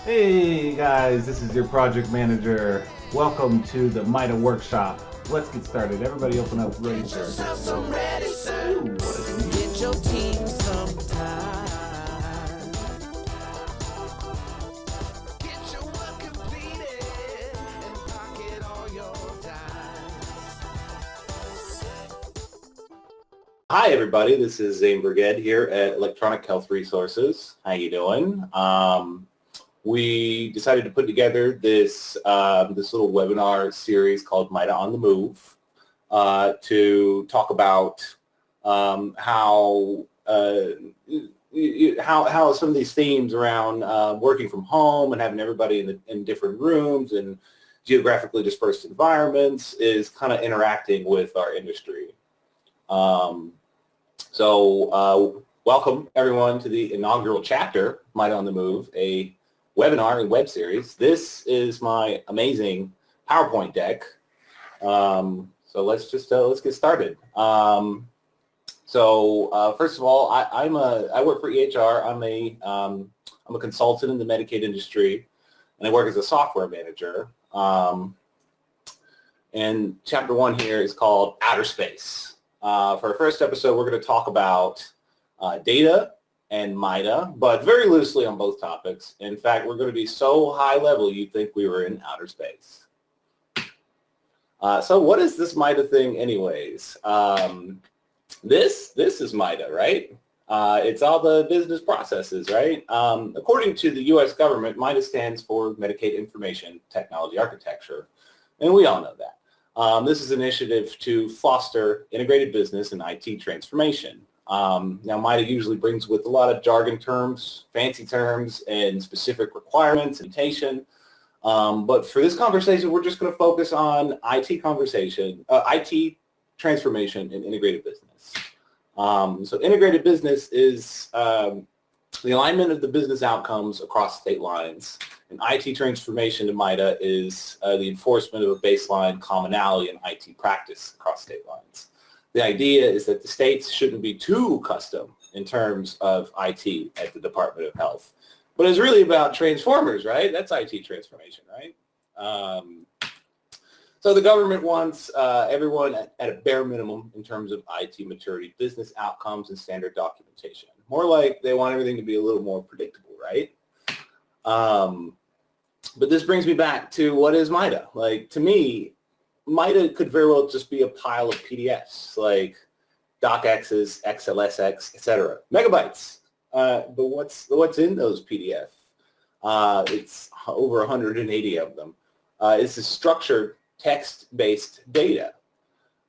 Hey guys, this is your project manager. Welcome to the MITA workshop. Let's get started. Everybody open up Register. Ooh, what is it? Get your team some time. Get your work completed and pocket all your time. Hi, everybody. This is Zane Brigade here at Electronic Health Resources. How you doing? We decided to put together this little webinar series called MITA on the Move to talk about how some of these themes around working from home and having everybody in different rooms and geographically dispersed environments is kind of interacting with our industry. Welcome everyone to the inaugural chapter, MITA on the Move, a webinar and web series. This is my amazing PowerPoint deck. So let's get started. First of all, I work for EHR. I'm a consultant in the Medicaid industry, and I work as a software manager. And chapter one here is called Outer Space. For our first episode, we're going to talk about data and MITA, but very loosely on both topics. In fact, we're going to be so high level you'd think we were in outer space. So what is this MITA thing anyways? This is MITA, right? It's all the business processes, right? According to the U.S. government, MITA stands for Medicaid Information Technology Architecture, and we all know that. This is an initiative to foster integrated business and IT transformation. Now, MITA usually brings with a lot of jargon terms, fancy terms, and specific requirements and notation. But for this conversation, we're just going to focus on IT transformation and integrated business. So integrated business is the alignment of the business outcomes across state lines. And IT transformation to MITA is the enforcement of a baseline commonality in IT practice across state lines. The idea is that the states shouldn't be too custom in terms of IT at the Department of Health. But it's really about transformers, right? That's IT transformation, right? So the government wants everyone at a bare minimum in terms of IT maturity, business outcomes, and standard documentation. More like they want everything to be a little more predictable, right? But this brings me back to what is MITA? Like, to me, MITA could very well just be a pile of PDFs, like docx's, XLSX, etc. Megabytes. But what's in those PDF? It's over 180 of them. It's a structured text-based data.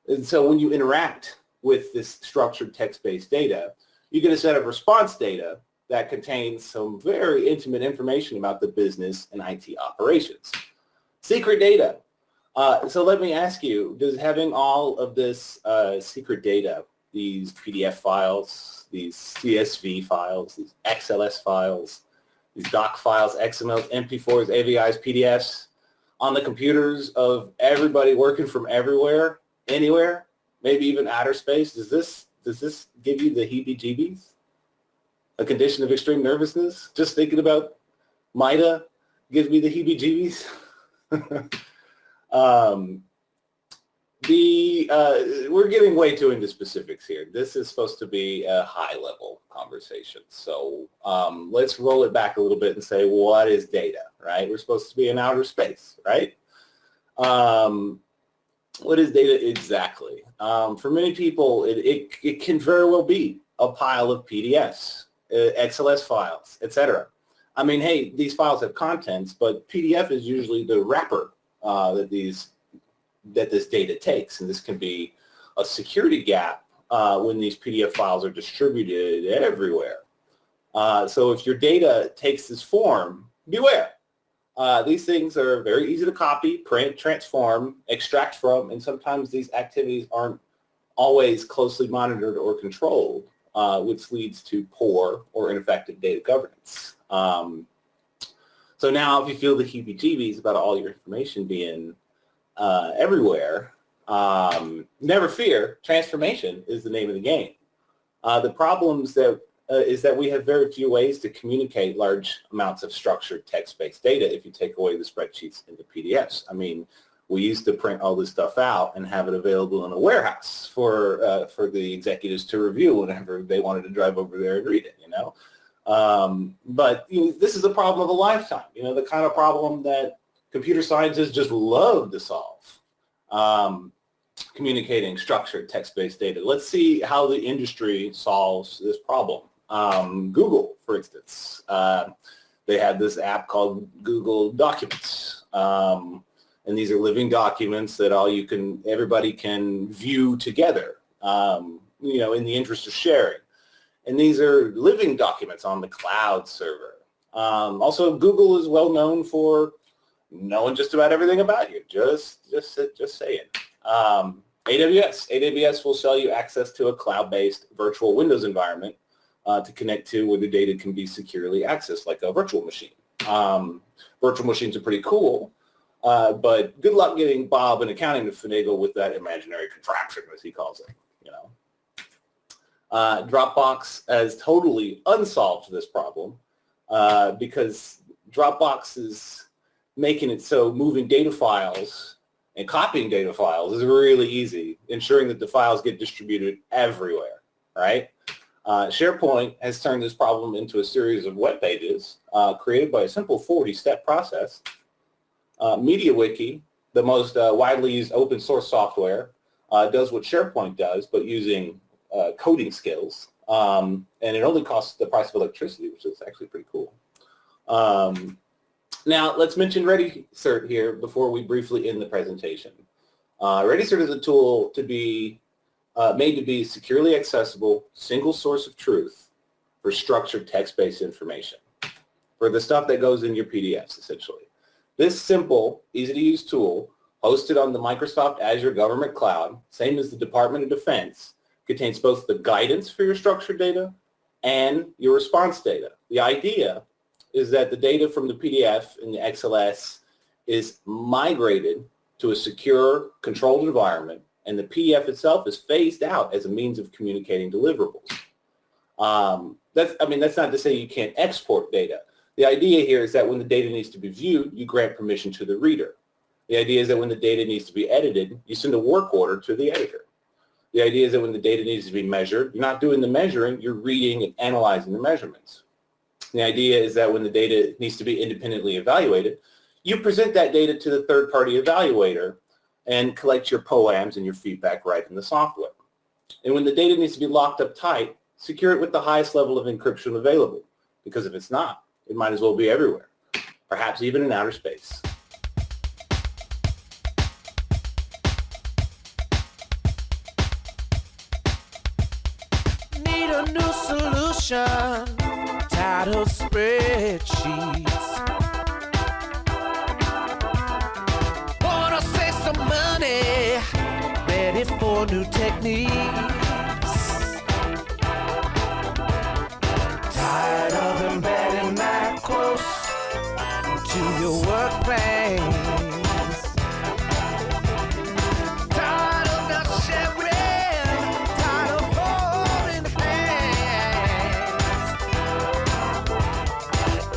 And so when you interact with this structured text-based data, you get a set of response data that contains some very intimate information about the business and IT operations. Secret data. So let me ask you, does having all of this secret data, these PDF files, these CSV files, these XLS files, these doc files, XMLs, MP4s, AVIs, PDFs, on the computers of everybody working from everywhere, anywhere, maybe even outer space, does this give you the heebie-jeebies? A condition of extreme nervousness? Just thinking about MITA gives me the heebie-jeebies? We're getting way too into specifics here. This is supposed to be a high-level conversation. So let's roll it back a little bit and say, what is data, right? We're supposed to be in outer space, right? What is data exactly? For many people, it can very well be a pile of PDFs, XLS files, etc. I mean, hey, these files have contents, but PDF is usually the wrapper that this data takes, and this can be a security gap when these PDF files are distributed everywhere. So if your data takes this form, beware. These things are very easy to copy, print, transform, extract from, and sometimes these activities aren't always closely monitored or controlled, which leads to poor or ineffective data governance. So now if you feel the heebie-jeebies about all your information being everywhere, never fear, transformation is the name of the game. The problems that is that we have very few ways to communicate large amounts of structured text-based data if you take away the spreadsheets into PDFs. I mean, we used to print all this stuff out and have it available in a warehouse for the executives to review whenever they wanted to drive over there and read it, you know. But this is a problem of a lifetime, the kind of problem that computer scientists just love to solve, communicating structured text-based data. Let's see how the industry solves this problem. Google, for instance, they have this app called Google Documents. And these are living documents that everybody can view together, in the interest of sharing. And these are living documents on the cloud server. Also, Google is well known for knowing just about everything about you. Just saying. AWS will sell you access to a cloud-based virtual Windows environment to connect to where the data can be securely accessed, like a virtual machine. Virtual machines are pretty cool. But good luck getting Bob in accounting to finagle with that imaginary contraption, as he calls it. Dropbox has totally unsolved this problem because Dropbox is making it so moving data files and copying data files is really easy, ensuring that the files get distributed everywhere, right? SharePoint has turned this problem into a series of web pages created by a simple 40-step process. MediaWiki, the most widely used open source software, does what SharePoint does, but using coding skills. And it only costs the price of electricity, which is actually pretty cool. Now, let's mention ReadyCert here before we briefly end the presentation. ReadyCert is a tool to be made to be securely accessible, single source of truth for structured text-based information, for the stuff that goes in your PDFs, essentially. This simple, easy-to-use tool, hosted on the Microsoft Azure Government Cloud, same as the Department of Defense, contains both the guidance for your structured data and your response data. The idea is that the data from the PDF and the XLS is migrated to a secure, controlled environment, and the PDF itself is phased out as a means of communicating deliverables. That's not to say you can't export data. The idea here is that when the data needs to be viewed, you grant permission to the reader. The idea is that when the data needs to be edited, you send a work order to the editor. The idea is that when the data needs to be measured, you're not doing the measuring, you're reading and analyzing the measurements. The idea is that when the data needs to be independently evaluated, you present that data to the third-party evaluator and collect your POAMs and your feedback right in the software. And when the data needs to be locked up tight, secure it with the highest level of encryption available, because if it's not, it might as well be everywhere, perhaps even in outer space. Need a new solution, tired of spreadsheets. Wanna save some money, ready for new techniques. Tired of embedding macros to your work plans. Tired of not sharing, tired of holding hands.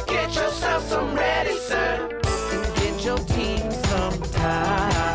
Get yourself some ready, sir, and get your team some time.